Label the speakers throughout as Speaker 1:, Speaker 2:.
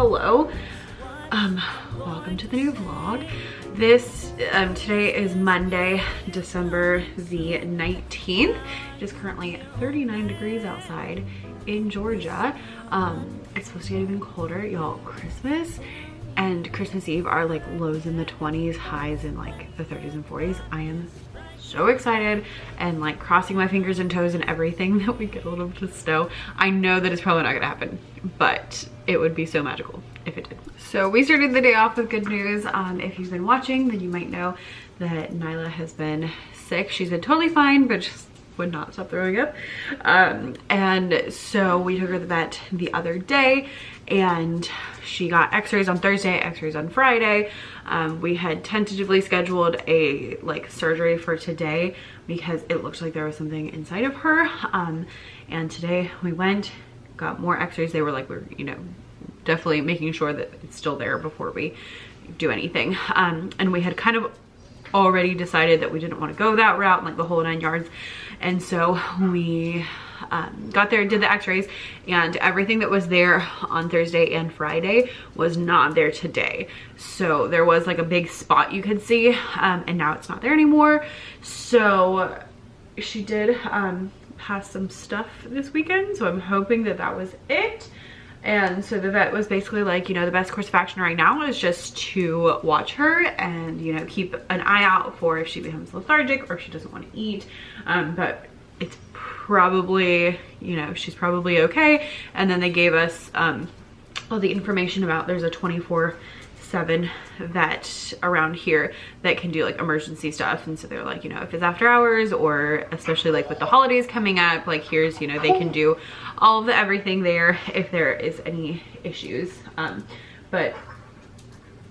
Speaker 1: hello. Welcome to the new vlog. This today is Monday, December the 19th. It is currently 39 degrees outside in Georgia. It's supposed to get even colder, y'all. Christmas and Christmas Eve are like lows in the 20s, highs in like the 30s and 40s. I am so excited and like crossing my fingers and toes and everything that we get a little bit of snow. I know that it's probably not gonna happen, but it would be so magical if it did. So we started the day off with good news. If you've been watching, then you might know that Nyla has been sick. She's been totally fine, but just would not stop throwing up. And so we took her to the vet the other day and she got x-rays on Thursday, x-rays on Friday. We had tentatively scheduled a surgery for today because it looked like there was something inside of her. And today we went, got more x-rays. They were like, we're, you know, definitely making sure that it's still there before we do anything. And we had kind of already decided that we didn't want to go that route, like the whole 9 yards. And so we got there and did the x-rays, and everything that was there on Thursday and Friday was not there today. So there was like a big spot you could see, and now it's not there anymore. So she did pass some stuff this weekend, so I'm hoping that that was it. And so the vet was basically like, you know, the best course of action right now is just to watch her and, you know, keep an eye out for if she becomes lethargic or if she doesn't want to eat. But it's probably, you know, she's probably okay. And then they gave us all the information about, there's a 24/7 vet around here that can do like emergency stuff. And so they're like, you know, if it's after hours or especially like with the holidays coming up, like here's, you know, they can do all of the everything there if there is any issues. But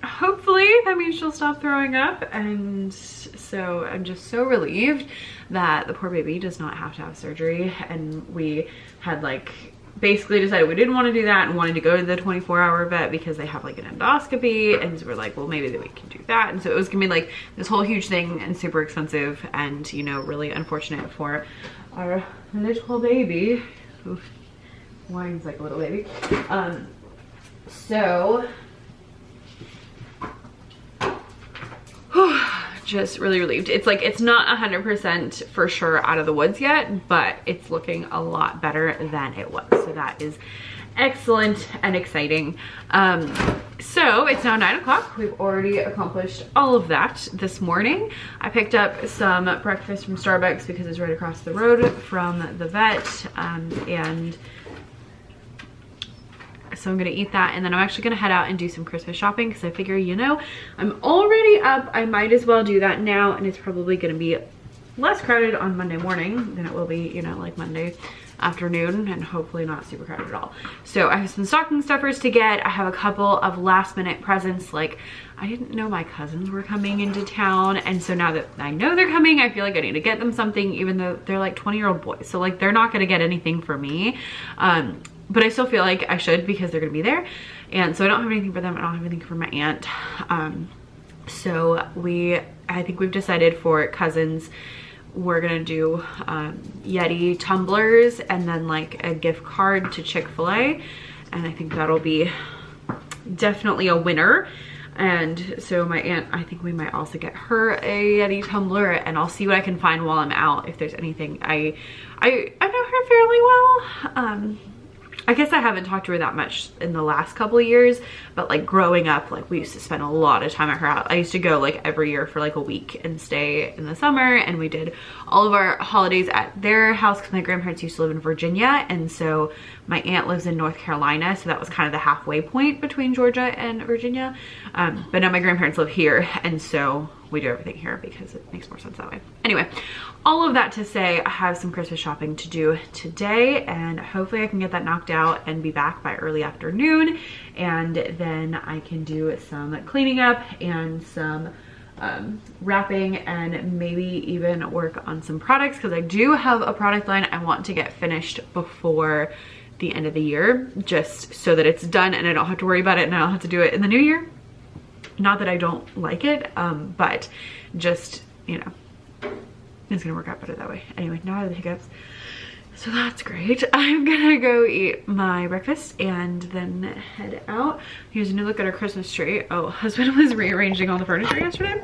Speaker 1: hopefully that means she'll stop throwing up. And so I'm just so relieved that the poor baby does not have to have surgery. And we had like basically decided we didn't want to do that and wanted to go to the 24-hour vet because they have like an endoscopy. And so we're like, well, maybe that we can do that. And so it was gonna be like this whole huge thing and super expensive and, you know, really unfortunate for our little baby. Oof, whines like a little baby. So just really relieved. It's like, it's not 100% for sure out of the woods yet, but it's looking a lot better than it was. So that is excellent and exciting. So it's now 9 o'clock. We've already accomplished all of that this morning. I picked up some breakfast from Starbucks because it's right across the road from the vet. And so I'm gonna eat that, and then I'm actually gonna head out and do some Christmas shopping because I figure, you know, I'm already up, I might as well do that now, and it's probably gonna be less crowded on Monday morning than it will be, you know, like Monday afternoon, and hopefully not super crowded at all. So I have some stocking stuffers to get. I have a couple of last minute presents. Like, I didn't know my cousins were coming into town, and so now that I know they're coming, I feel like I need to get them something, even though they're like 20-year-old boys, so like they're not gonna get anything for me. But I still feel like I should because they're gonna be there. And so I don't have anything for them. I don't have anything for my aunt. So I think we've decided for cousins, we're gonna do Yeti tumblers and then like a gift card to Chick-fil-A. And I think that'll be definitely a winner. And so my aunt, I think we might also get her a Yeti tumbler, and I'll see what I can find while I'm out if there's anything. I know her fairly well. I guess I haven't talked to her that much in the last couple of years, but like growing up, like we used to spend a lot of time at her house. I used to go like every year for like a week and stay in the summer, and we did all of our holidays at their house because my grandparents used to live in Virginia, and so my aunt lives in North Carolina, so that was kind of the halfway point between Georgia and Virginia. But now my grandparents live here, and so we do everything here because it makes more sense that way. Anyway, all of that to say, I have some Christmas shopping to do today, and hopefully I can get that knocked out and be back by early afternoon, and then I can do some cleaning up and some wrapping and maybe even work on some products because I do have a product line I want to get finished before the end of the year, just so that it's done and I don't have to worry about it and I don't have to do it in the new year. Not that I don't like it, but just, you know, it's gonna work out better that way. Anyway, now I have the hiccups. So that's great. I'm gonna go eat my breakfast and then head out. Here's a new look at our Christmas tree. Oh, husband was rearranging all the furniture yesterday.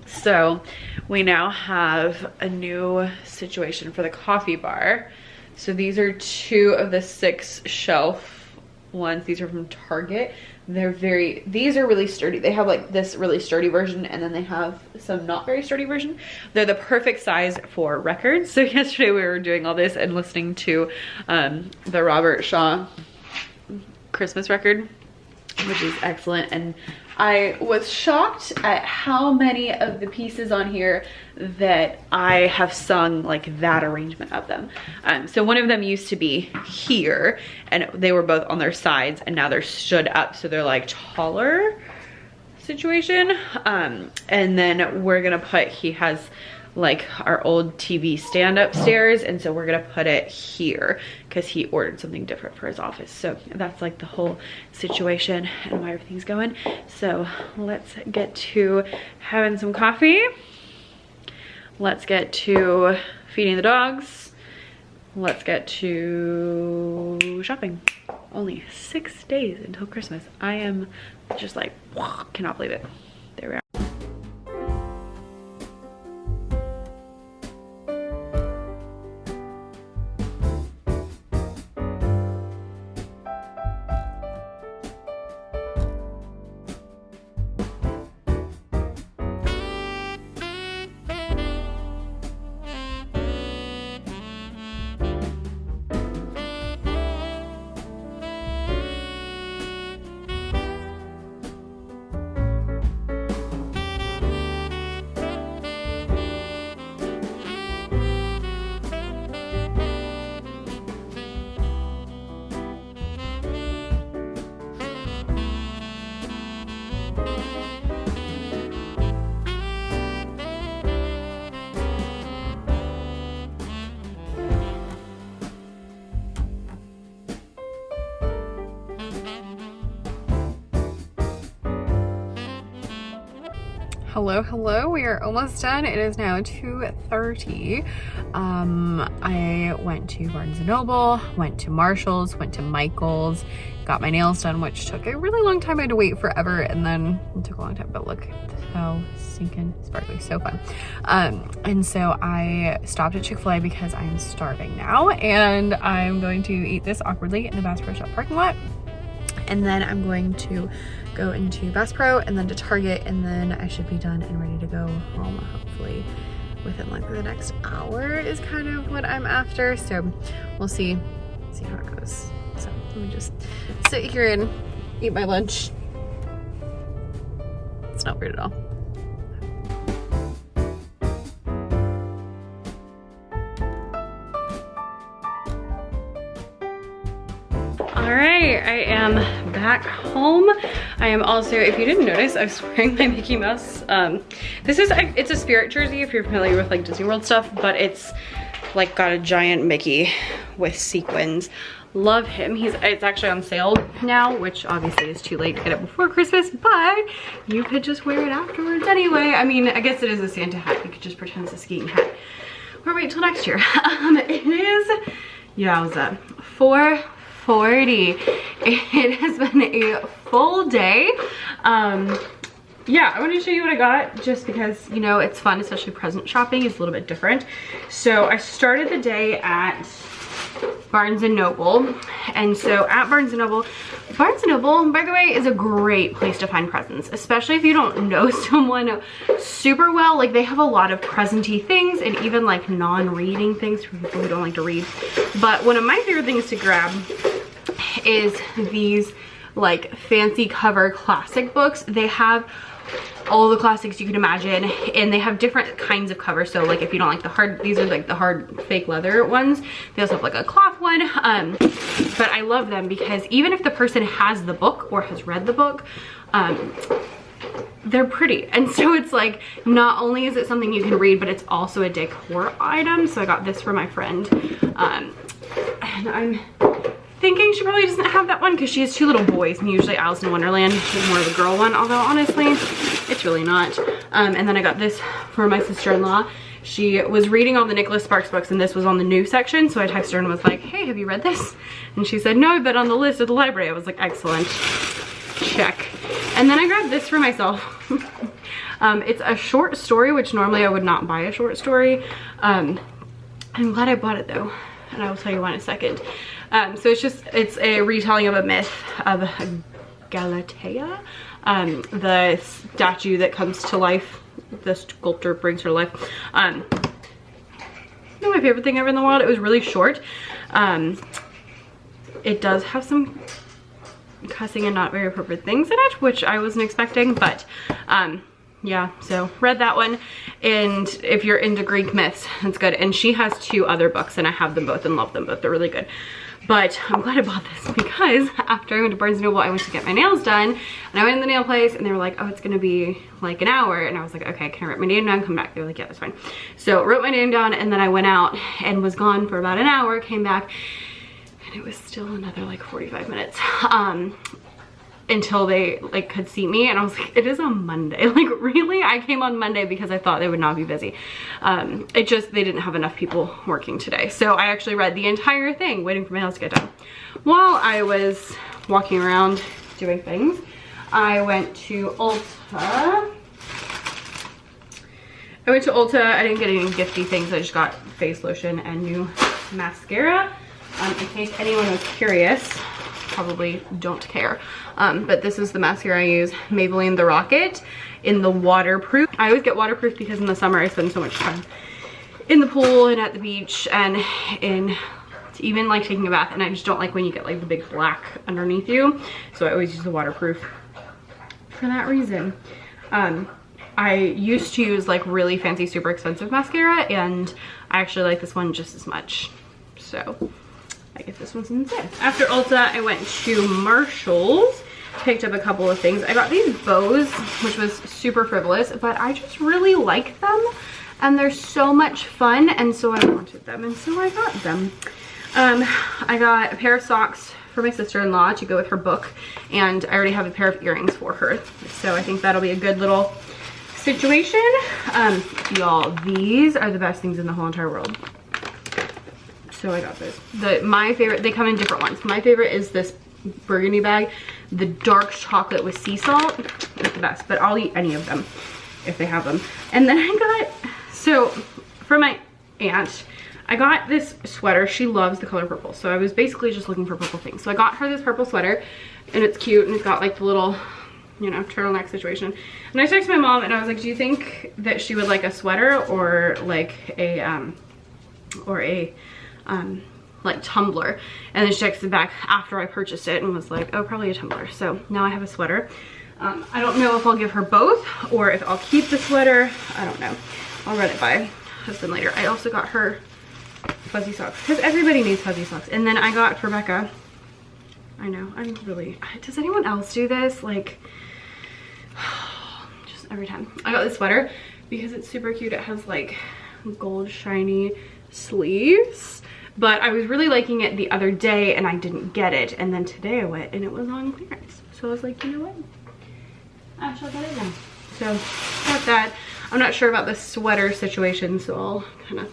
Speaker 1: So we now have a new situation for the coffee bar. So these are 2 of the 6 shelf ones. These are from Target. These are really sturdy. They have like this really sturdy version, and then they have some not very sturdy version. They're the perfect size for records. So yesterday we were doing all this and listening to the Robert Shaw Christmas record, which is excellent. And I was shocked at how many of the pieces on here that I have sung like that arrangement of them. So one of them used to be here and they were both on their sides, and now they're stood up, so they're like taller situation. And then we're gonna put, he has like our old TV stand upstairs, and so we're gonna put it here because he ordered something different for his office. So that's like the whole situation and why everything's going. So let's get to having some coffee. Let's get to feeding the dogs. Let's get to shopping. Only 6 days until Christmas. I am just like, cannot believe it. There we are. Hello, we are almost done. It is now 2:30. I went to Barnes & Noble, went to Marshall's, went to Michael's, got my nails done, which took a really long time. I had to wait forever, and then it took a long time, but look how sinking sparkly, so fun. And so I stopped at Chick-fil-A because I'm starving now, and I'm going to eat this awkwardly in the Bass Pro Shop parking lot. And then I'm going to go into Bass Pro and then to Target, and then I should be done and ready to go home hopefully within like the next hour is kind of what I'm after. So we'll see how it goes. So let me just sit here and eat my lunch. It's not weird at all. All right, I am back home. I am also, if you didn't notice, I was wearing my Mickey Mouse. It's a Spirit jersey if you're familiar with like Disney World stuff, but it's like got a giant Mickey with sequins. Love him. It's actually on sale now, which obviously is too late to get it before Christmas, but you could just wear it afterwards anyway. I mean, I guess it is a Santa hat. You could just pretend it's a skiing hat. Or wait till next year. It is, yowza, 4:40. It has been a full day. Yeah, I wanted to show you what I got just because, you know, it's fun, especially present shopping is a little bit different. So I started the day at Barnes & Noble. And so at Barnes & Noble, by the way, is a great place to find presents, especially if you don't know someone super well. Like, they have a lot of present-y things and even like non-reading things for people who don't like to read. But one of my favorite things to grab is these like fancy cover classic books. They have all the classics you can imagine, and they have different kinds of covers. So like if you don't like the hard, these are like the hard fake leather ones. They also have like a cloth one. But I love them because even if the person has the book or has read the book, they're pretty. And so it's like, not only is it something you can read, but it's also a decor item. So I got this for my friend. And I'm thinking she probably doesn't have that one because she has 2 little boys, and usually Alice in Wonderland is more of a girl one, although honestly it's really not. And then I got this for my sister-in-law. she was reading all the Nicholas Sparks books and this was on the new section. So I texted her and was like, hey, have you read this? And she said, no, but on the list at the library. I was like, excellent, check. And then I grabbed this for myself. It's a short story, which normally I would not buy a short story. I'm glad I bought it though, and I will tell you why in a second. So it's a retelling of a myth of Galatea, the statue that comes to life. The sculptor brings her to life. My favorite thing ever in the world. It was really short. It does have some cussing and not very appropriate things in it, which I wasn't expecting, but yeah, so read that one. And if you're into Greek myths, it's good. And she has 2 other books and I have them both and love them both. They're really good. But I'm glad I bought this because after I went to Barnes & Noble, I went to get my nails done. And I went in the nail place and they were like, oh, it's gonna be like an hour. And I was like, okay, can I write my name down, come back? They were like, yeah, that's fine. So wrote my name down and then I went out and was gone for about an hour, came back, and it was still another like 45 minutes. Until they like could see me, and I was like, it is a Monday. Like, really? I came on Monday because I thought they would not be busy. It just, they didn't have enough people working today. So I actually read the entire thing waiting for my nails to get done. While I was walking around doing things, I went to Ulta. I didn't get any gifty things. I just got face lotion and new mascara. In case anyone was curious, probably don't care. But this is the mascara I use, Maybelline The Rocket in the waterproof. I always get waterproof because in the summer I spend so much time in the pool and at the beach and in even like taking a bath, and I just don't like when you get like the big black underneath you. So I always use the waterproof for that reason. I used to use like really fancy, super expensive mascara, and I actually like this one just as much. So I guess this one's instead. After Ulta, I went to Marshall's, picked up a couple of things. I got these bows, which was super frivolous, but I just really like them and they're so much fun, and so I wanted them, and so I got them. I got a pair of socks for my sister-in-law to go with her book, and I already have a pair of earrings for her, so I think that'll be a good little situation. Y'all, these are the best things in the whole entire world. So I got this. My favorite, they come in different ones. My favorite is this burgundy bag. The dark chocolate with sea salt is the best, but I'll eat any of them if they have them. And then I got, so for my aunt, I got this sweater. She loves the color purple, so I was basically just looking for purple things. So I got her this purple sweater, and it's cute, and it's got like the little, you know, turtleneck situation. And I texted my mom and I was like, do you think that she would like a sweater or like a like tumbler? And then she texted back after I purchased it and was like, oh, probably a tumbler. So now I have a sweater. I don't know if I'll give her both or if I'll keep the sweater. I don't know. I'll run it by husband later. I also got her fuzzy socks because everybody needs fuzzy socks. And then I got Rebecca, I know, I'm really, does anyone else do this? Like, just every time. I got this sweater because it's super cute. It has like gold shiny sleeves, but I was really liking it the other day and I didn't get it, and then today I went and it was on clearance, so I was like, you know what, I shall get it now. So got that. I'm not sure about the sweater situation, so I'll kind of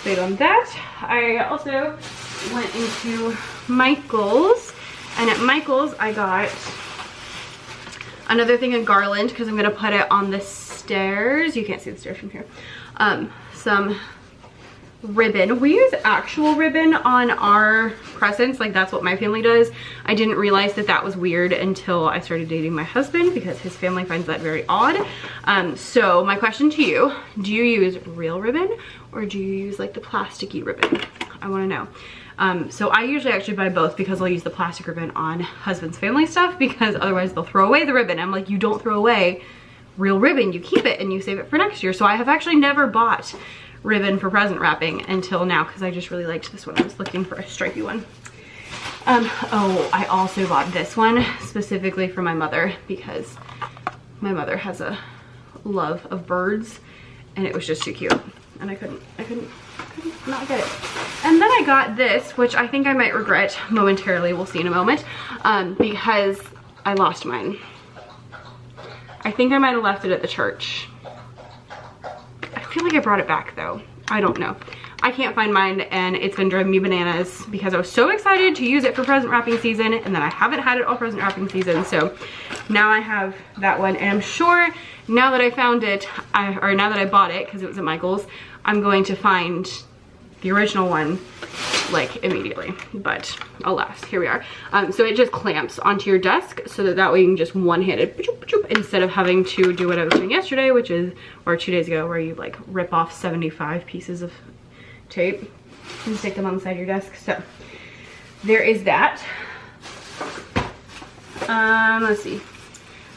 Speaker 1: wait on that. I also went into Michael's, and at Michael's I got another thing of garland because I'm gonna put it on the stairs. You can't see the stairs from here. Some ribbon. We use actual ribbon on our presents, like that's what my family does. I didn't realize that that was weird until I started dating my husband because his family finds that very odd. So my question to you, do you use real ribbon or do you use like the plasticky ribbon? I want to know. So I usually actually buy both because I'll use the plastic ribbon on husband's family stuff because otherwise they'll throw away the ribbon. I'm like, you don't throw away real ribbon, you keep it and you save it for next year. So I have actually never bought ribbon for present wrapping until now because I just really liked this one. I was looking for a stripy one. Oh, I also bought this one specifically for my mother because my mother has a love of birds and it was just too cute and I couldn't not get it. And then I got this, which I think I might regret momentarily, we'll see in a moment, because I lost mine. I think I might have left it at the church. I feel like I brought it back though. I don't know. I can't find mine, and it's been driving me bananas because I was so excited to use it for present wrapping season, and then I haven't had it all present wrapping season. So now I have that one, and I'm sure now that I found it, or now that I bought it because it was at Michael's, I'm going to find the original one like immediately, but alas, here we are. So it just clamps onto your desk so that way you can just one-handed instead of having to do what I was doing yesterday, which is, or 2 days ago, where you like rip off 75 pieces of tape and stick them on the side of your desk. So there is that. Let's see.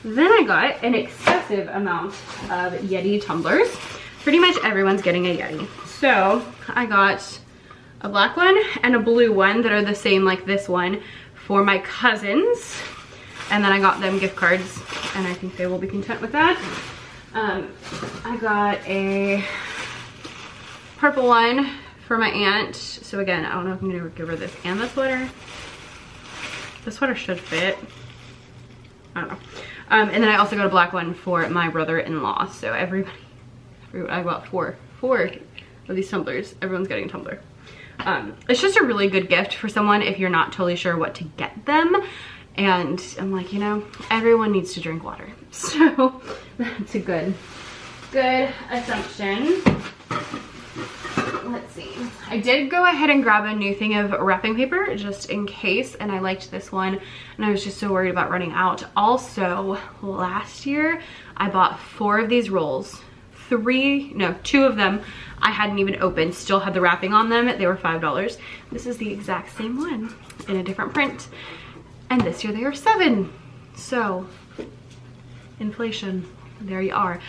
Speaker 1: Then I got an excessive amount of Yeti tumblers. Pretty much everyone's getting a Yeti. So I got a black one and a blue one that are the same like this one for my cousins. And then I got them gift cards, and I think they will be content with that. I got a purple one for my aunt. So again, I don't know if I'm gonna give her this and the sweater. The sweater should fit. I don't know. And then I also got a black one for my brother-in-law. So everybody, I got four of these tumblers. Everyone's getting a tumbler. It's just a really good gift for someone if you're not totally sure what to get them. And I'm like, you know, everyone needs to drink water. So that's a good assumption. Let's see. I did go ahead and grab a new thing of wrapping paper just in case, and I liked this one, and I was just so worried about running out. Also, last year I bought 4 of these rolls. 2 of them I hadn't even opened, still had the wrapping on them. They were $5. This is the exact same one in a different print, and this year they are $7. So inflation, there you are.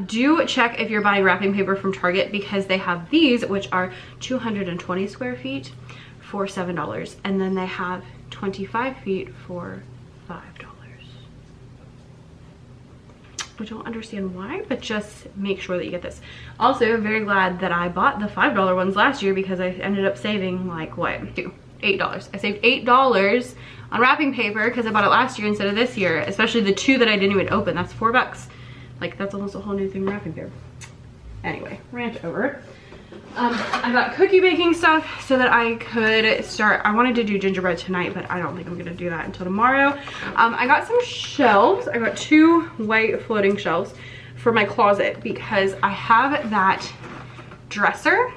Speaker 1: Do check if you're buying wrapping paper from Target, because they have these, which are 220 square feet for $7, and then they have 25 feet for $5. I don't understand why, but just make sure that you get this. Also, very glad that I bought the $5 ones last year, because I ended up saving like what, $8. I saved $8 on wrapping paper because I bought it last year instead of this year, especially the 2 that I didn't even open. That's $4. Like, that's almost a whole new thing of wrapping paper. Anyway, rant over. I got cookie baking stuff so that I could start. I wanted to do gingerbread tonight, but I don't think I'm gonna do that until tomorrow. I got some shelves. I got 2 white floating shelves for my closet, because I have that dresser,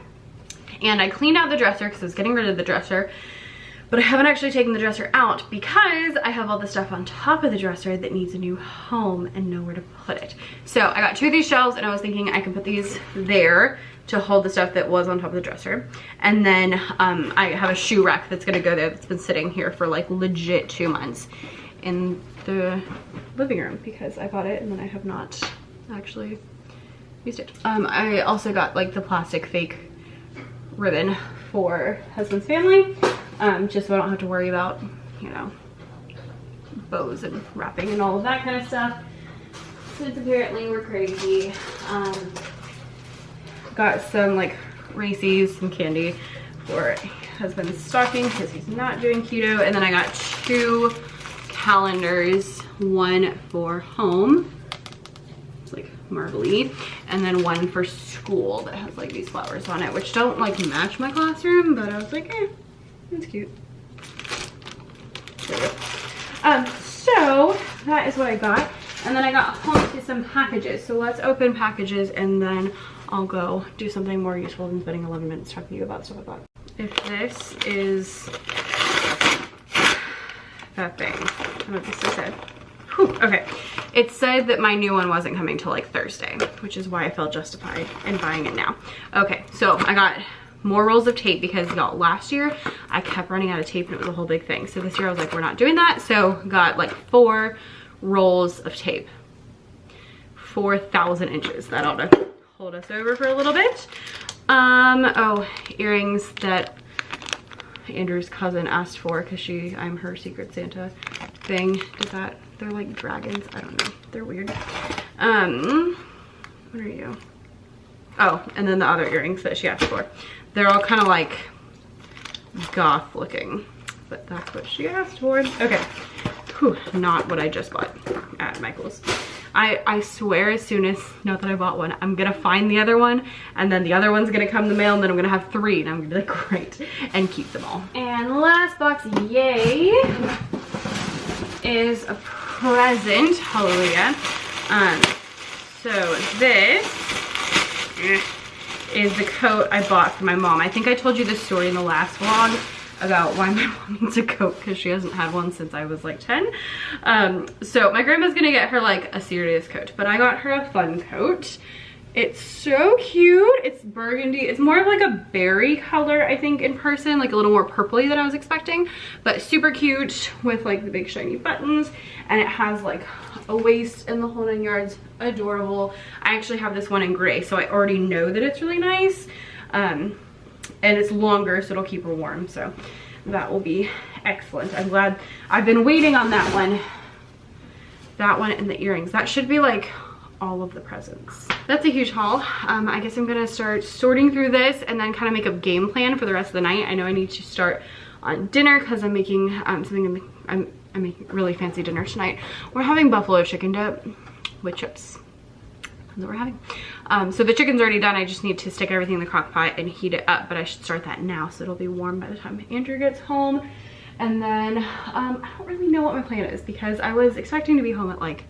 Speaker 1: and I cleaned out the dresser because I was getting rid of the dresser, but I haven't actually taken the dresser out because I have all the stuff on top of the dresser that needs a new home and nowhere to put it. So I got 2 of these shelves, and I was thinking I could put these there to hold the stuff that was on top of the dresser. And then I have a shoe rack that's gonna go there that's been sitting here for like legit 2 months in the living room, because I bought it and then I have not actually used it. I also got like the plastic fake ribbon for husband's family, just so I don't have to worry about, you know, bows and wrapping and all of that kind of stuff, since apparently we're crazy. Got some like Reese's, some candy for husband's stocking because he's not doing keto, and then I got 2 calendars, one for home, it's like marbly, and then one for school that has like these flowers on it, which don't like match my classroom, but I was like, it's cute. There we go. So that is what I got, and then I got home to some packages. So let's open packages, and then I'll go do something more useful than spending 11 minutes talking to you about stuff I bought. If this is that thing, what this said. Whew, okay, it said that my new one wasn't coming till like Thursday, which is why I felt justified in buying it now. Okay, so I got more rolls of tape because y'all, last year I kept running out of tape and it was a whole big thing. So this year I was like, we're not doing that. So got like 4 rolls of tape, 4,000 inches. That ought to hold us over for a little bit. Oh, earrings that Andrew's cousin asked for because I'm her Secret Santa thing. They're like dragons. I don't know. They're weird. What are you? Oh, and then the other earrings that she asked for. They're all kind of like goth looking, but that's what she asked for. Okay. Whew, not what I just bought at Michael's. I swear as soon as, now that I bought one, I'm gonna find the other one, and then the other one's gonna come in the mail, and then I'm gonna have 3, and I'm gonna be like, great, and keep them all. And last box, yay, is a present, hallelujah. So this is the coat I bought for my mom. I think I told you this story in the last vlog about why my mom needs a coat, because she hasn't had one since I was like 10. So my grandma's gonna get her like a serious coat, but I got her a fun coat. It's so cute. It's burgundy. It's more of like a berry color, I think, in person, like a little more purpley than I was expecting, but super cute with like the big shiny buttons, and it has like a waist and the whole 9 yards. Adorable. I actually have this one in gray, so I already know that it's really nice. And it's longer, so it'll keep her warm, so that will be excellent. I'm glad. I've been waiting on that one. That one and the earrings. That should be like all of the presents. That's a huge haul. I guess I'm gonna start sorting through this and then kind of make a game plan for the rest of the night. I know I need to start on dinner because I'm making something. I'm making a really fancy dinner tonight. We're having buffalo chicken dip with chips. That's what we're having. So the chicken's already done. I just need to stick everything in the crock pot and heat it up, but I should start that now so it'll be warm by the time Andrew gets home. And then I don't really know what my plan is, because I was expecting to be home at like,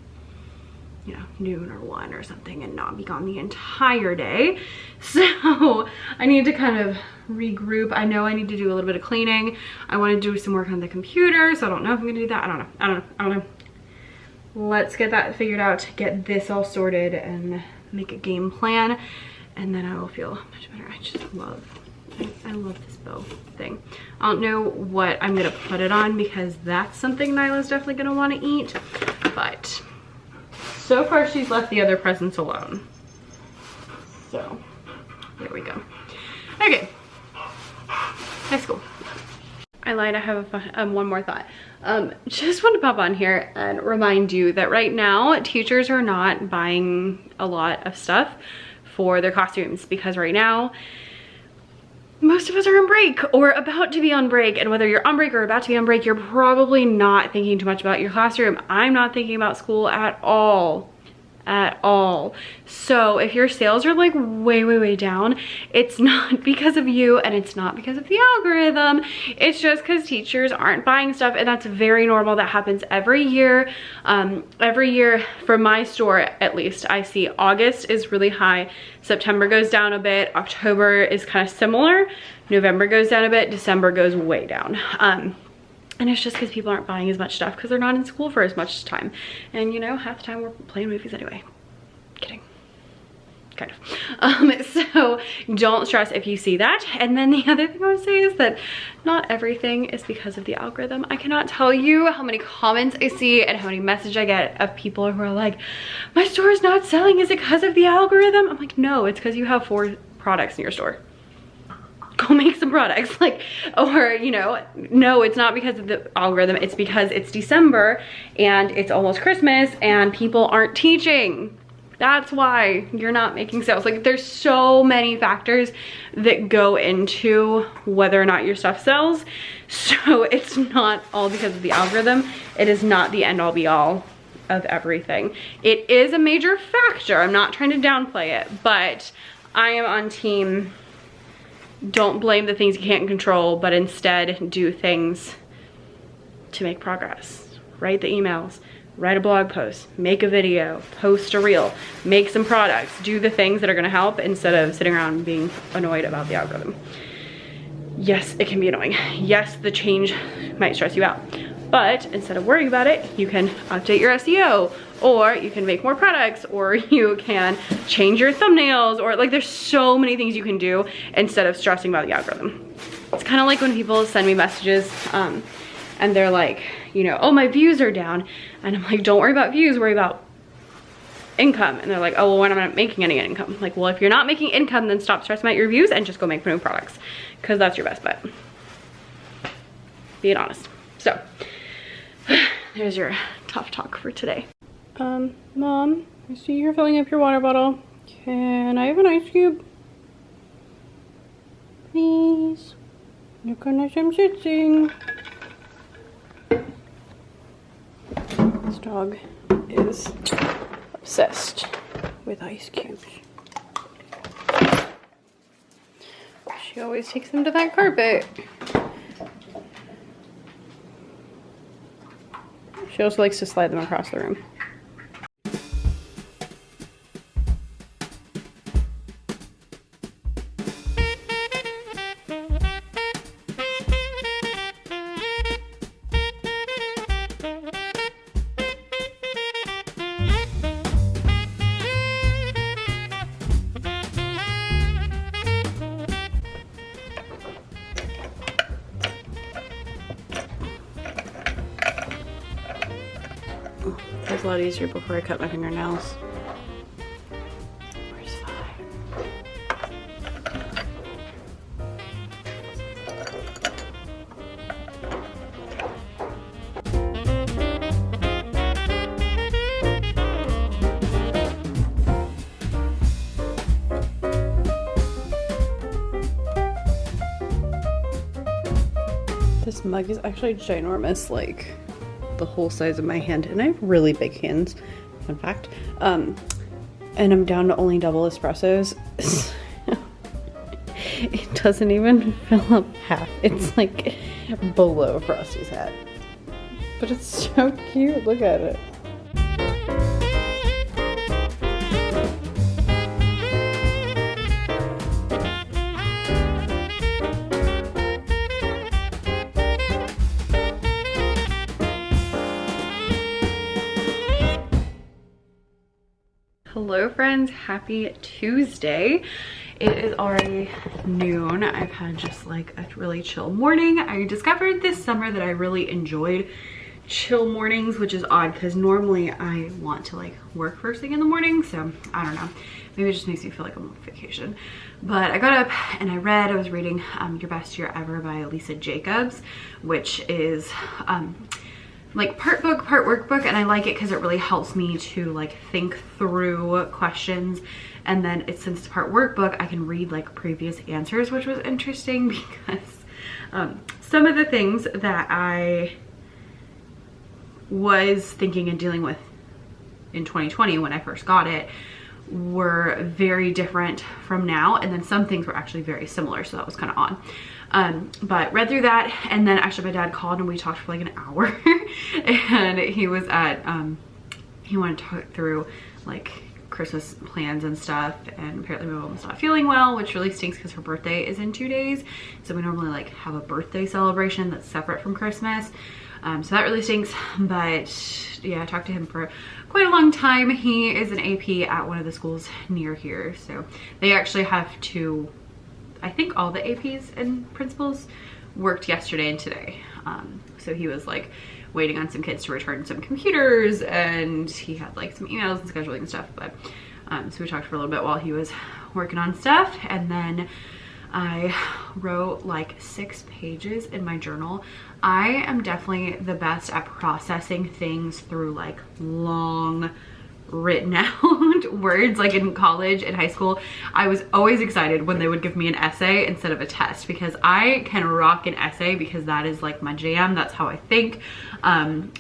Speaker 1: you know, noon or 1 or something and not be gone the entire day. So I need to kind of regroup. I know I need to do a little bit of cleaning. I want to do some work on the computer, so I don't know if I'm gonna do that. I don't know. Let's get that figured out, get this all sorted, and make a game plan, and then I will feel much better. I just love, I love this bow thing. I don't know what I'm gonna put it on, because that's something Nyla's definitely gonna want to eat, but so far she's left the other presents alone. So there we go. Okay, that's cool. I lied, I have a one more thought. Just want to pop on here and remind you that right now teachers are not buying a lot of stuff for their costumes, because right now most of us are on break or about to be on break, and whether you're on break or about to be on break, you're probably not thinking too much about your classroom. I'm not thinking about school at all. So if your sales are like way down, it's not because of you, and it's not because of the algorithm. It's just because teachers aren't buying stuff, and that's very normal. That happens every year. Every year for my store, at least, I see August is really high, September goes down a bit, October is kind of similar, November goes down a bit, December goes way down. And it's just because people aren't buying as much stuff because they're not in school for as much time. And you know, half the time we're playing movies anyway. Kidding. Kind of. So don't stress if you see that. And then the other thing I would say is that not everything is because of the algorithm. I cannot tell you how many comments I see and how many messages I get of people who are like, my store is not selling. Is it because of the algorithm? I'm like, no, it's because you have 4 products in your store. Go make some products, like, or you know, no, it's not because of the algorithm, it's because it's December and it's almost Christmas and people aren't teaching. That's why you're not making sales. Like, there's so many factors that go into whether or not your stuff sells, so it's not all because of the algorithm. It is not the end all be all of everything. It is a major factor, I'm not trying to downplay it, but I am on team don't blame the things you can't control, but instead do things to make progress. Write the emails, write a blog post, make a video, post a reel, make some products, do the things that are gonna help instead of sitting around being annoyed about the algorithm. Yes, it can be annoying. Yes, the change might stress you out, but instead of worrying about it, you can update your SEO, or you can make more products, or you can change your thumbnails, or like there's so many things you can do instead of stressing about the algorithm. It's kind of like when people send me messages and they're like, you know, oh, my views are down. And I'm like, don't worry about views, worry about income. And they're like, oh, well, when am I not making any income? I'm like, well, if you're not making income, then stop stressing about your views and just go make new products, because that's your best bet. Being honest. So there's your tough talk for today. Mom, I see you're filling up your water bottle. Can I have an ice cube? Please. Look how nice I'm sitting. This dog is Obsessed with ice cubes. She always takes them to that carpet. She also likes to slide them across the room. It was a lot easier before I cut my fingernails. Where's 5? This mug is actually ginormous, like the whole size of my hand, and I have really big hands, fun fact. And I'm down to only double espressos. It doesn't even fill up half. It's like below Frosty's head, but it's so cute. Look at it. Hello friends, happy Tuesday. It is already noon. I've had just like a really chill morning. I discovered this summer that I really enjoyed chill mornings, which is odd because normally I want to like work first thing in the morning. So I don't know, maybe it just makes me feel like I'm on vacation. But I got up and I was reading Your Best Year Ever by Lisa Jacobs, which is like part book, part workbook, and I like it because it really helps me to like think through questions. And then since it's part workbook, I can read like previous answers, which was interesting because some of the things that I was thinking and dealing with in 2020 when I first got it were very different from now, and then some things were actually very similar, so that was kind of odd. But read through that, and then actually my dad called and we talked for like an hour and he was at he wanted to talk through like Christmas plans and stuff, and apparently my mom's not feeling well, which really stinks because her birthday is in 2 days, so we normally like have a birthday celebration that's separate from Christmas. So that really stinks. But yeah, I talked to him for quite a long time. He is an AP at one of the schools near here, so they actually have to, I think all the APs and principals worked yesterday and today. So he was like waiting on some kids to return some computers, and he had like some emails and scheduling and stuff. But so we talked for a little bit while he was working on stuff, and then I wrote like 6 pages in my journal. I am definitely the best at processing things through like long written out words. Like in college and high school, I was always excited when they would give me an essay instead of a test, because I can rock an essay because that is like my jam. That's how I think.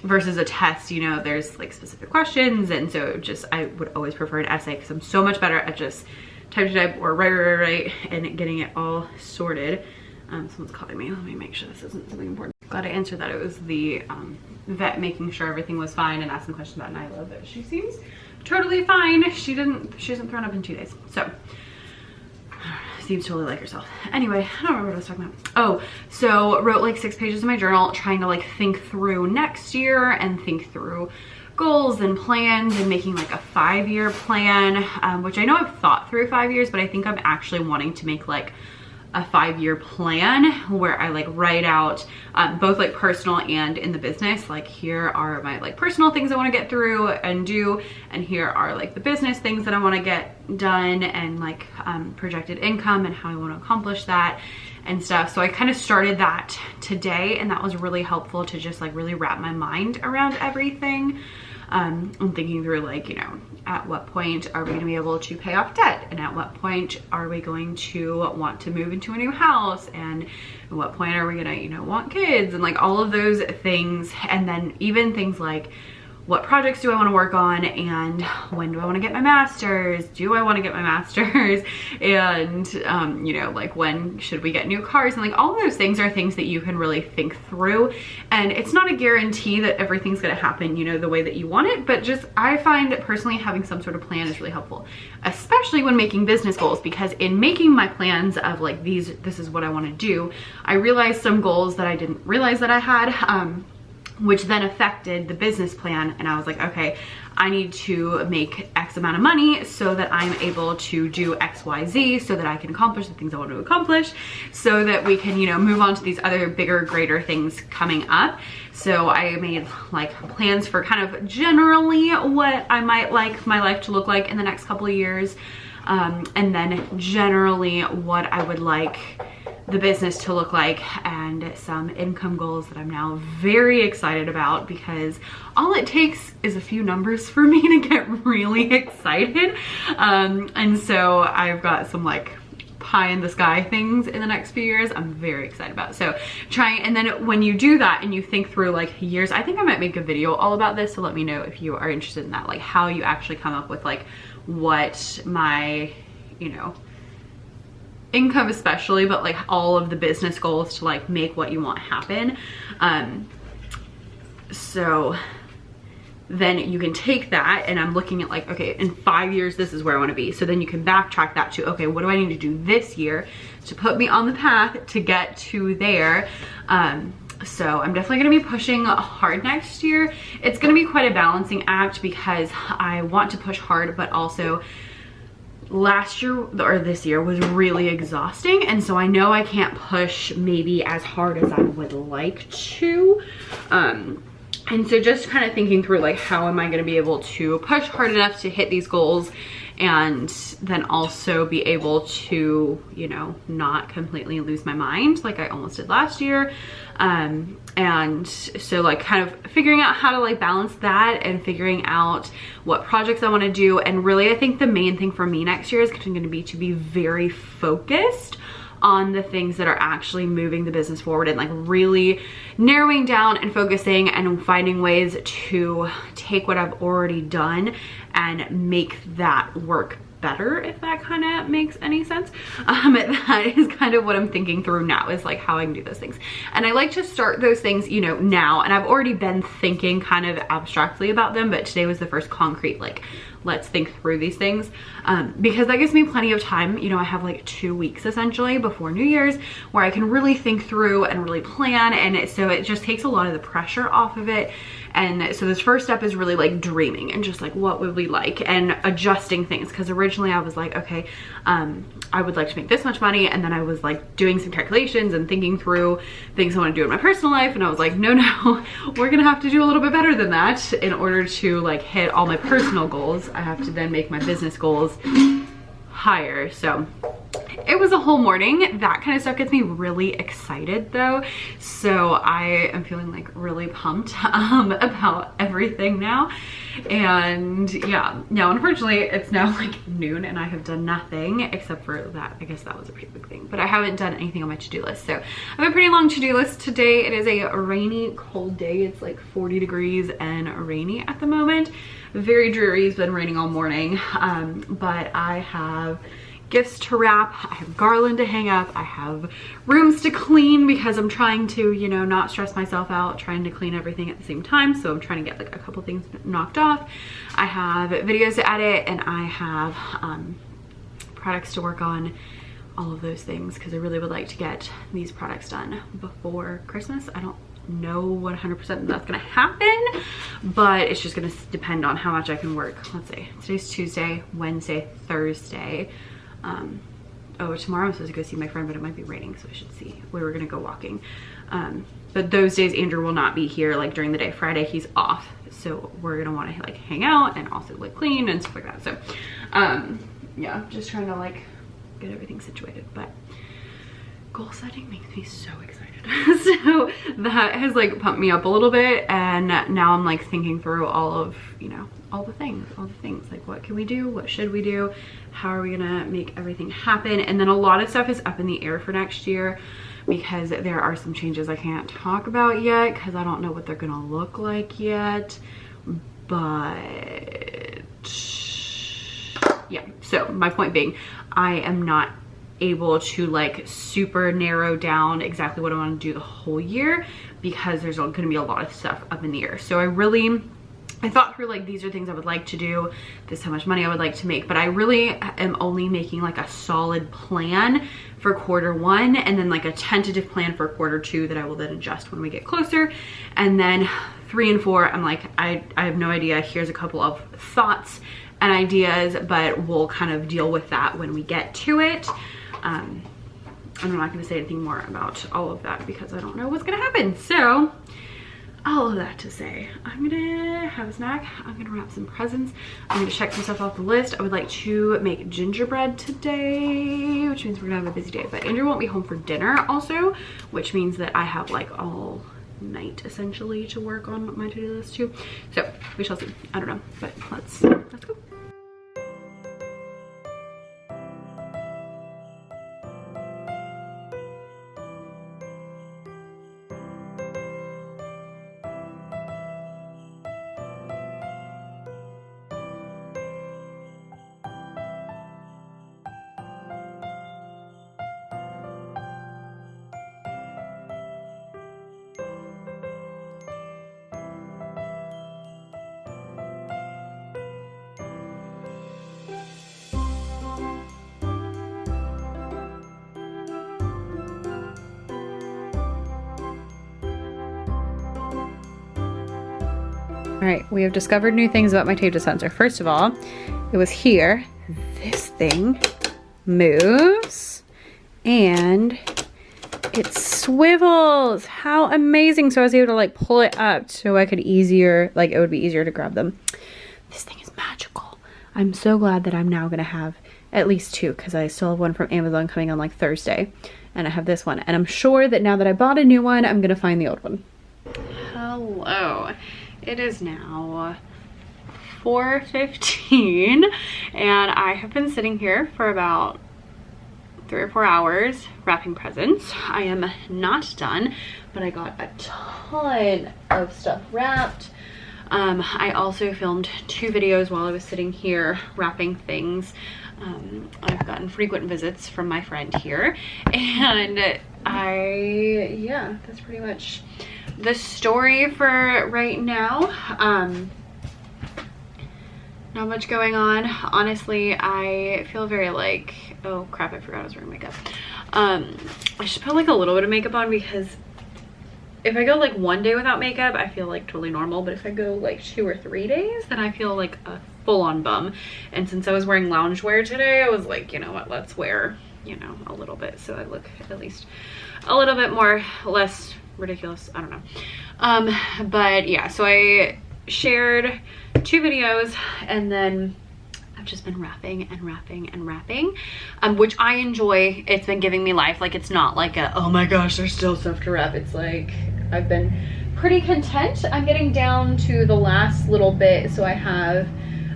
Speaker 1: Versus a test, you know, there's like specific questions, and so just I would always prefer an essay because I'm so much better at just type to type or write and getting it all sorted. Someone's calling me. Let me make sure this isn't something important. Glad I answered that. It was the vet making sure everything was fine and asking questions about Nyla, but she seems totally fine. She hasn't thrown up in 2 days, so seems totally like herself. Anyway, I don't remember what I was talking about. Oh, so wrote like 6 pages in my journal trying to like think through next year and think through goals and plans and making like a 5-year plan, which I know I've thought through 5 years, but I think I'm actually wanting to make like a 5-year plan where I like write out both like personal and in the business, like here are my like personal things I want to get through and do, and here are like the business things that I want to get done, and like projected income and how I want to accomplish that and stuff. So I kind of started that today, and that was really helpful to just like really wrap my mind around everything. I'm thinking through like, you know, at what point are we going to be able to pay off debt, and at what point are we going to want to move into a new house, and at what point are we going to, you know, want kids, and like all of those things. And then even things like, what projects do I want to work on, and when do I want to get my master's? Do I want to get my master's? And you know, like when should we get new cars? And like all of those things are things that you can really think through, and it's not a guarantee that everything's going to happen, you know, the way that you want it, but just I find personally having some sort of plan is really helpful, especially when making business goals, because in making my plans of like this is what I want to do, I realized some goals that I didn't realize that I had, which then affected the business plan. And I was like, okay, I need to make X amount of money so that I'm able to do X, Y, Z, so that I can accomplish the things I want to accomplish, so that we can, you know, move on to these other bigger, greater things coming up. So I made like plans for kind of generally what I might like my life to look like in the next couple of years. And then generally what I would like the business to look like, and some income goals that I'm now very excited about, because all it takes is a few numbers for me to get really excited. And so I've got some like pie in the sky things in the next few years I'm very excited about. So and then when you do that and you think through like years, I think I might make a video all about this, so let me know if you are interested in that, like how you actually come up with like what my, you know, income especially, but like all of the business goals to like make what you want happen. So then you can take that, and I'm looking at like, okay, in 5 years, this is where I want to be. So then you can backtrack that to, okay, what do I need to do this year to put me on the path to get to there? So I'm definitely going to be pushing hard next year. It's going to be quite a balancing act, because I want to push hard, but also last year or this year was really exhausting, and so I know I can't push maybe as hard as I would like to. And so just kind of thinking through like how am I going to be able to push hard enough to hit these goals, and then also be able to, you know, not completely lose my mind like I almost did last year. And so like kind of figuring out how to like balance that, and figuring out what projects I want to do. And really I think the main thing for me next year is going to be very focused on the things that are actually moving the business forward, and like really narrowing down and focusing and finding ways to take what I've already done and make that work better, if that kind of makes any sense. That is kind of what I'm thinking through now, is like how I can do those things. And I like to start those things, you know, now, and I've already been thinking kind of abstractly about them, but today was the first concrete like let's think through these things, because that gives me plenty of time. You know, I have like 2 weeks essentially before New Year's where I can really think through and really plan, and so it just takes a lot of the pressure off of it. And so this first step is really like dreaming and just like what would we like, and adjusting things, because originally I was like, okay, I would like to make this much money, and then I was like doing some calculations and thinking through things I want to do in my personal life, and I was like, no, we're gonna have to do a little bit better than that in order to like hit all my personal goals. I have to then make my business goals higher. So it was a whole morning. That kind of stuff gets me really excited though. So I am feeling like really pumped about everything now. And yeah, no, unfortunately it's now like noon and I have done nothing except for that. I guess that was a pretty big thing, but I haven't done anything on my to-do list. So I have a pretty long to-do list today. It is a rainy, cold day. It's like 40 degrees and rainy at the moment. Very dreary. It's been raining all morning. But I have gifts to wrap, I have garland to hang up, I have rooms to clean because I'm trying to, you know, not stress myself out trying to clean everything at the same time. So I'm trying to get like a couple things knocked off. I have videos to edit, and I have products to work on, all of those things, because I really would like to get these products done before Christmas. I don't know 100% that's gonna happen, but it's just gonna depend on how much I can work. Let's see, today's Tuesday, Wednesday, Thursday. Oh, tomorrow I'm supposed to go see my friend, but it might be raining, so I should see where we're gonna go walking. But those days Andrew will not be here like during the day. Friday he's off, so we're gonna want to like hang out and also like clean and stuff like that. So yeah, just trying to like get everything situated. But goal setting makes me so excited. So that has like pumped me up a little bit, and now I'm like thinking through all of, you know, all the things, like what can we do, what should we do, how are we gonna make everything happen. And then a lot of stuff is up in the air for next year because there are some changes I can't talk about yet because I don't know what they're gonna look like yet. but yeah, so my point being, I am not able to like super narrow down exactly what I want to do the whole year because there's going to be a lot of stuff up in the air. So I thought through like, these are things I would like to do, this is how much money I would like to make, but I really am only making like a solid plan for quarter 1 and then like a tentative plan for quarter 2 that I will then adjust when we get closer. And then 3 and 4, I'm like, I have no idea. Here's a couple of thoughts and ideas, but we'll kind of deal with that when we get to it. I'm not going to say anything more about all of that because I don't know what's going to happen. So all of that to say, I'm gonna have a snack, I'm gonna wrap some presents, I'm gonna check some stuff off the list. I would like to make gingerbread today, which means we're gonna have a busy day, but Andrew won't be home for dinner also, which means that I have like all night essentially to work on my to-do list too. So we shall see, I don't know, but let's go. All right, we have discovered new things about my tape dispenser. First of all, it was here. This thing moves and it swivels. How amazing. So I was able to like pull it up so I could it would be easier to grab them. This thing is magical. I'm so glad that I'm now gonna have at least 2 because I still have one from Amazon coming on like Thursday. And I have this one. And I'm sure that now that I bought a new one, I'm gonna find the old one. Hello. It is now 4:15 and I have been sitting here for about 3 or 4 hours wrapping presents. I am not done, but I got a ton of stuff wrapped. I also filmed 2 videos while I was sitting here wrapping things. I've gotten frequent visits from my friend here, and yeah, that's pretty much the story for right now. Not much going on. Honestly, I feel very like, oh crap, I forgot I was wearing makeup. I should put like a little bit of makeup on because if I go like 1 day without makeup, I feel like totally normal. But if I go like 2 or 3 days, then I feel like a full-on bum. And since I was wearing loungewear today, I was like, you know what, let's wear, you know, a little bit so I look at least a little bit less ridiculous. I don't know. But yeah, so I shared 2 videos and then I've just been wrapping and wrapping and wrapping, which I enjoy. It's been giving me life. Like, it's not like a, oh my gosh, there's still stuff to wrap. It's like, I've been pretty content. I'm getting down to the last little bit. So I have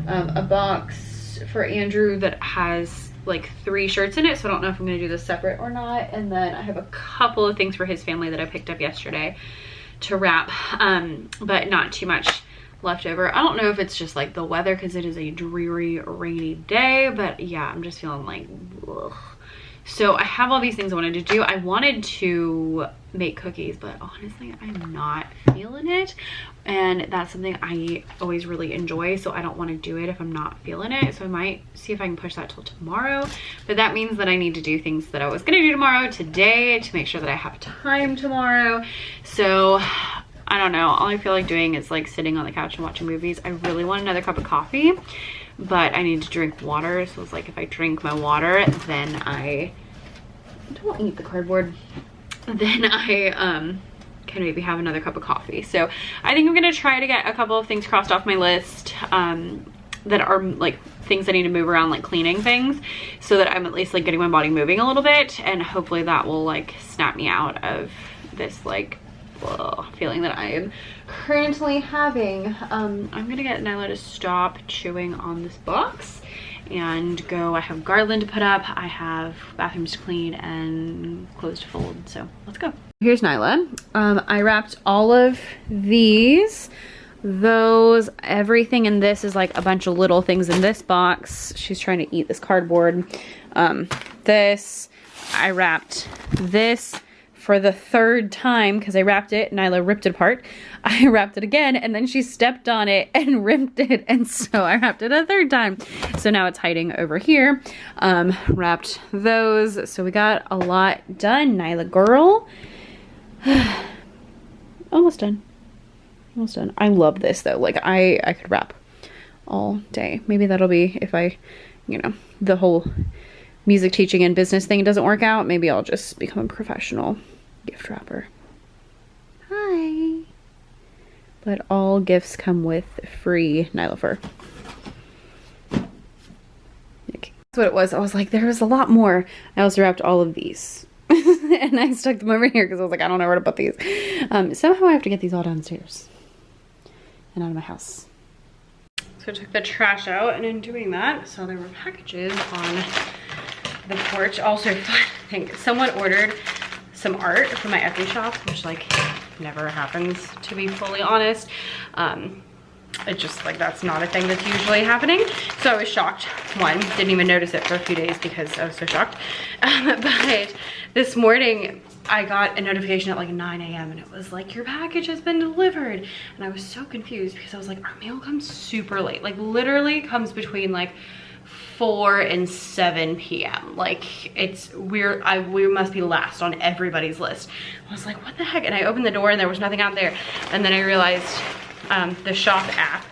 Speaker 1: a box for Andrew that has like 3 shirts in it. So I don't know if I'm gonna do this separate or not. And then I have a couple of things for his family that I picked up yesterday to wrap, but not too much left over. I don't know if it's just like the weather because it is a dreary, rainy day, but yeah, I'm just feeling like, ugh. So I have all these things I wanted to do. I wanted to make cookies, but honestly, I'm not feeling it. And that's something I always really enjoy. So I don't want to do it if I'm not feeling it. So I might see if I can push that till tomorrow. But that means that I need to do things that I was going to do tomorrow today to make sure that I have time tomorrow. So I don't know. All I feel like doing is like sitting on the couch and watching movies. I really want another cup of coffee, but I need to drink water. So it's like if I drink my water, then I don't eat the cardboard. Then I can maybe have another cup of coffee. So I think I'm gonna try to get a couple of things crossed off my list that are like things I need to move around, like cleaning things, so that I'm at least like getting my body moving a little bit, and hopefully that will like snap me out of this like feeling that I am currently having. I'm gonna get Nyla to stop chewing on this box and go. I have garland to put up, I have bathrooms to clean and clothes to fold, so let's go. Here's Nyla. I wrapped all of these those. Everything in this is like a bunch of little things in this box. She's trying to eat this cardboard. This, I wrapped this for the third time because I wrapped it. Nyla ripped it apart. I wrapped it again and then she stepped on it and ripped it, and so I wrapped it a third time. So now it's hiding over here. Wrapped those. So we got a lot done, Nyla girl. Almost done. Almost done. I love this though. Like I could wrap all day. Maybe that'll be if I, you know, the whole music teaching and business thing doesn't work out. Maybe I'll just become a professional gift wrapper. Hi. But all gifts come with free Nyla fur. Okay. That's what it was. I was like, there was a lot more. I also wrapped all of these. And I stuck them over here because I was like, I don't know where to put these. Somehow I have to get these all downstairs and out of my house. So I took the trash out, and in doing that, so there were packages on the porch. Also, I think someone ordered some art from my Etsy shop, which like never happens, to be fully honest. It just like, that's not a thing that's usually happening. So I was shocked. One, didn't even notice it for a few days because I was so shocked. But this morning I got a notification at like 9 a.m. and it was like, your package has been delivered. And I was so confused because I was like, our mail comes super late. Like literally comes between like 4 and 7 p.m. Like it's weird. We must be last on everybody's list. I was like, what the heck? And I opened the door and there was nothing out there. And then I realized the shop app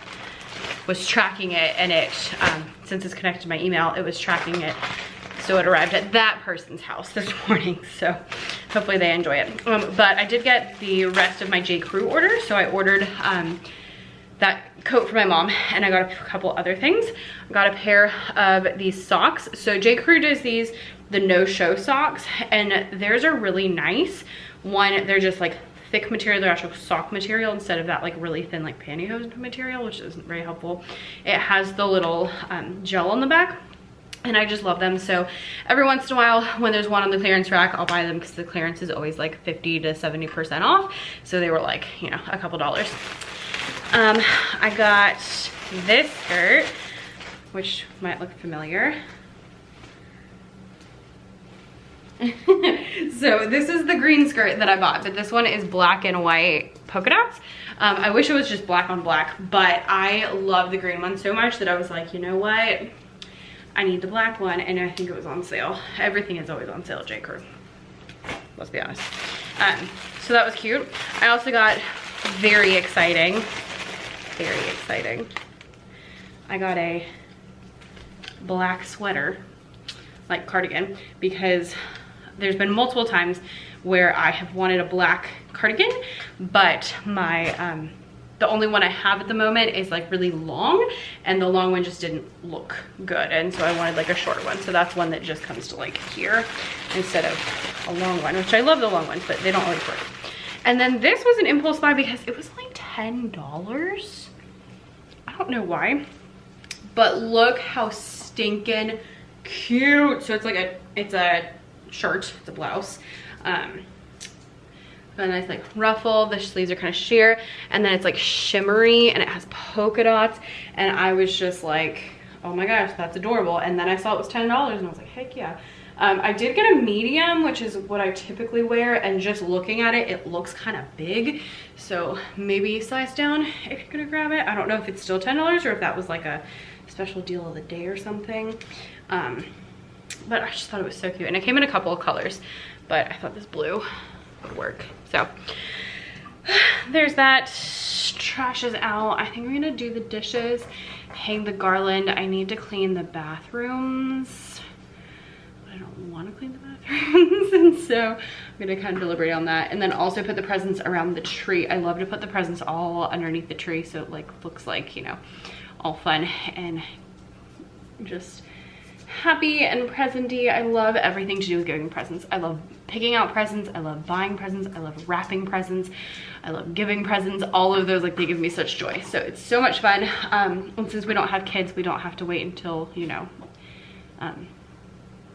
Speaker 1: was tracking it, and it, since it's connected to my email, it was tracking it. So it arrived at that person's house this morning. So hopefully they enjoy it. But I did get the rest of my J. Crew order. So I ordered that coat for my mom, and I got a couple other things. I got a pair of these socks. So J. Crew does these, the no-show socks, and theirs are really nice. One, they're just like thick material, they're actual sock material instead of that like really thin like pantyhose material, which isn't very helpful. It has the little gel on the back, and I just love them. So every once in a while when there's one on the clearance rack, I'll buy them because the clearance is always like 50 to 70% off. So they were like, you know, a couple dollars. I got this skirt, which might look familiar. So this is the green skirt that I bought, but this one is black and white polka dots. I wish it was just black on black, but I love the green one so much that I was like, you know what? I need the black one, and I think it was on sale. Everything is always on sale at J. Crew. Let's be honest. So that was cute. I also got very exciting. I got a black sweater, like cardigan, because there's been multiple times where I have wanted a black cardigan, but my the only one I have at the moment is like really long, and the long one just didn't look good, and so I wanted like a short one. So that's one that just comes to like here instead of a long one, which I love the long ones, but they don't always work. And then this was an impulse buy because it was like $10. I don't know why, but look how stinking cute. So it's like it's a shirt, it's a blouse, a nice like ruffle. The sleeves are kind of sheer, and then it's like shimmery, and it has polka dots, and I was just like, oh my gosh, that's adorable. And then I saw it was $10, and I was like, heck yeah. I did get a medium, which is what I typically wear, and just looking at it, it looks kind of big, so maybe size down if you're gonna grab it. I don't know if it's still $10 or if that was like a special deal of the day or something. But I just thought it was so cute, and it came in a couple of colors, but I thought this blue would work. So there's that. Trash is out. I think we're gonna do the dishes, hang the garland. I need to clean the bathrooms. I don't want to clean the bathrooms, and so I'm gonna kind of deliberate on that, and then also put the presents around the tree. I love to put the presents all underneath the tree, so it like looks like, you know, all fun and just happy and presenty. I love everything to do with giving presents. I love picking out presents, I love buying presents, I love wrapping presents, I love giving presents. All of those, like, they give me such joy, so it's so much fun. And since we don't have kids, we don't have to wait until, you know,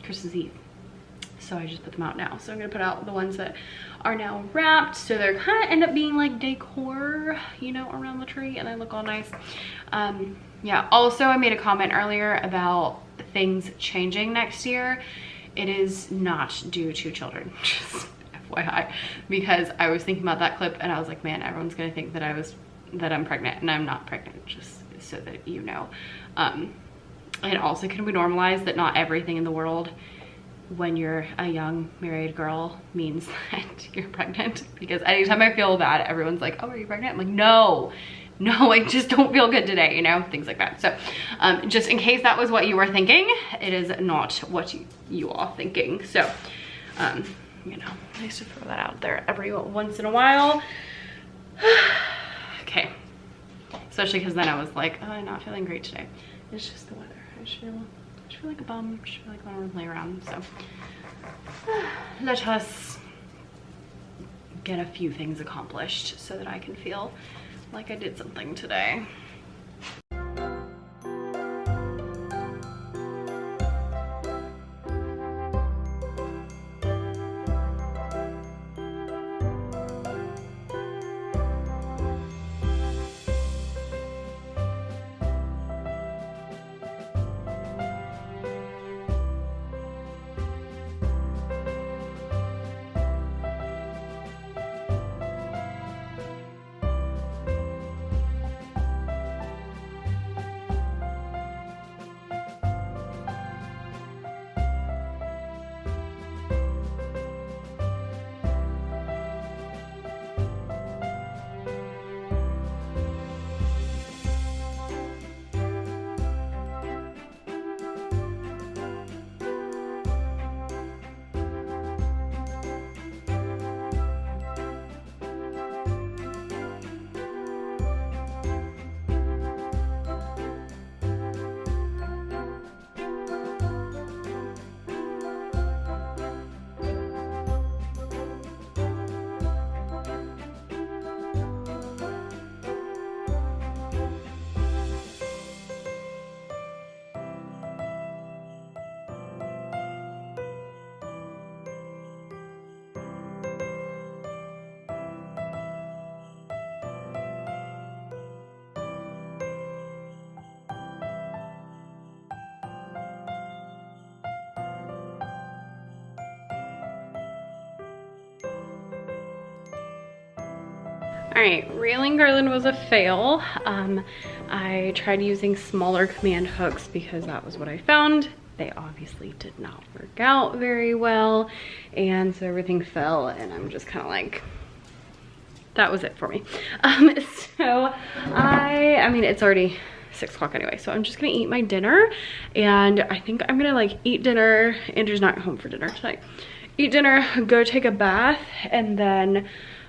Speaker 1: Christmas Eve, so I just put them out now. So I'm gonna put out the ones that are now wrapped, so they're kind of end up being like decor, you know, around the tree, and they look all nice. Yeah, also I made a comment earlier about things changing next year. It is not due to children, just FYI, because I was thinking about that clip and I was like, man, everyone's gonna think that I'm pregnant, and I'm not pregnant, just so that you know. And also, can we normalize that not everything in the world when you're a young married girl means that you're pregnant? Because anytime I feel bad, everyone's like, oh, are you pregnant? I'm like, no, I just don't feel good today, you know, things like that. So just in case that was what you were thinking, it is not what you are thinking. So, you know, nice to throw that out there every once in a while. Okay, especially because then I was like, oh, I'm not feeling great today. It's just the weather. I just feel like a bum. I just feel like I want to lay around. So let us get a few things accomplished so that I can feel like I did something today. All right, railing garland was a fail. I tried using smaller command hooks because that was what I found. They obviously did not work out very well, and so everything fell, and I'm just kind of like, that was it for me. So I mean, it's already 6 o'clock anyway, so I'm just gonna eat my dinner, and I think I'm gonna like eat dinner. Andrew's not home for dinner tonight. Eat dinner, go take a bath, and then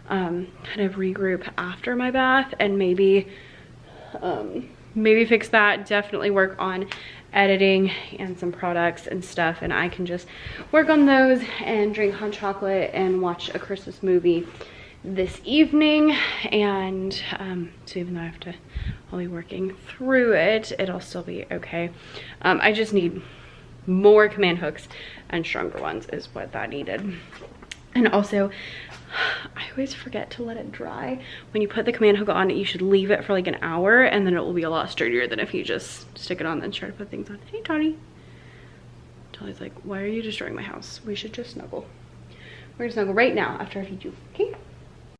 Speaker 1: kind of regroup after my bath, and maybe fix that. Definitely work on editing and some products and stuff, and I can just work on those and drink hot chocolate and watch a Christmas movie this evening. And so even though I'll be working through it, it'll still be okay. I just need more command hooks and stronger ones is what that needed. And also, I always forget to let it dry. When you put the command hook on, you should leave it for like an hour, and then it will be a lot sturdier than if you just stick it on and try to put things on. Hey, Tony. Tony's like, why are you destroying my house? We should just snuggle. We're gonna snuggle right now after I feed you, okay?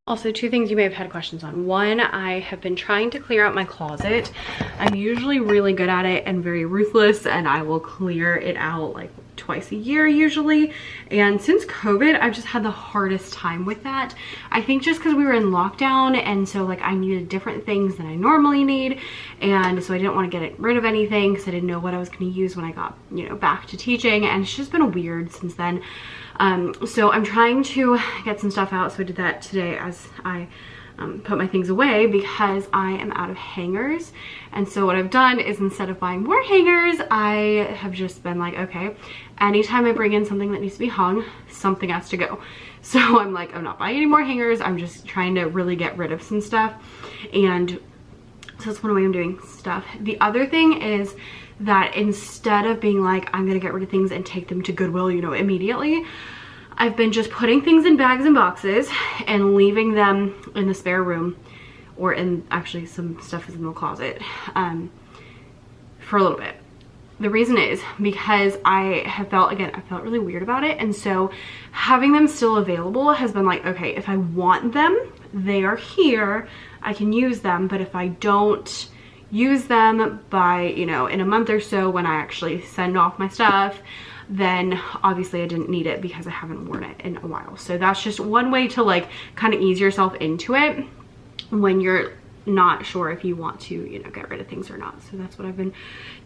Speaker 1: Also, 2 things you may have had questions on. 1, I have been trying to clear out my closet. I'm usually really good at it and very ruthless, and I will clear it out like twice a year usually. And since COVID, I've just had the hardest time with that. I think just because we were in lockdown, and so like I needed different things than I normally need, and so I didn't want to get rid of anything because I didn't know what I was going to use when I got, you know, back to teaching, and it's just been weird since then. So I'm trying to get some stuff out, so I did that today as I put my things away, because I am out of hangers. And so what I've done is, instead of buying more hangers, I have just been like, okay, anytime I bring in something that needs to be hung, something has to go. So I'm like, I'm not buying any more hangers. I'm just trying to really get rid of some stuff. And so that's one way I'm doing stuff. The other thing is that instead of being like, I'm gonna get rid of things and take them to Goodwill, you know, immediately, I've been just putting things in bags and boxes and leaving them in the spare room, or in, actually some stuff is in the closet, for a little bit. The reason is because I have felt, again, I felt really weird about it. And so having them still available has been like, okay, if I want them, they are here, I can use them. But if I don't use them by, you know, in a month or so when I actually send off my stuff, then obviously I didn't need it because I haven't worn it in a while. So that's just one way to like kind of ease yourself into it when you're not sure if you want to, you know, get rid of things or not. So that's what I've been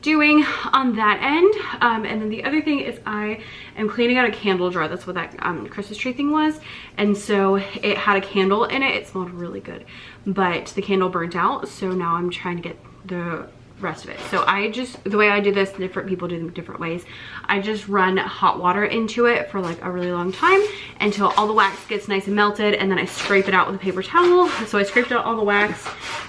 Speaker 1: doing on that end. And then the other thing is I am cleaning out a candle jar. That's what that Christmas tree thing was. And so it had a candle in it. It smelled really good, but the candle burnt out. So now I'm trying to get the rest of it. So I just, the way I do this, different people do them different ways. I just run hot water into it for like a really long time until all the wax gets nice and melted, and then I scrape it out with a paper towel. So I scraped out all the wax,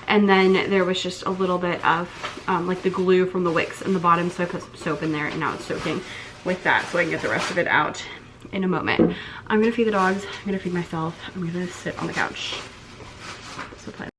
Speaker 1: and then there was just a little bit of like the glue from the wicks in the bottom, so I put some soap in there, and now it's soaking with that, so I can get the rest of it out in a moment. I'm gonna feed the dogs, I'm gonna feed myself, I'm gonna sit on the couch. That's the plan.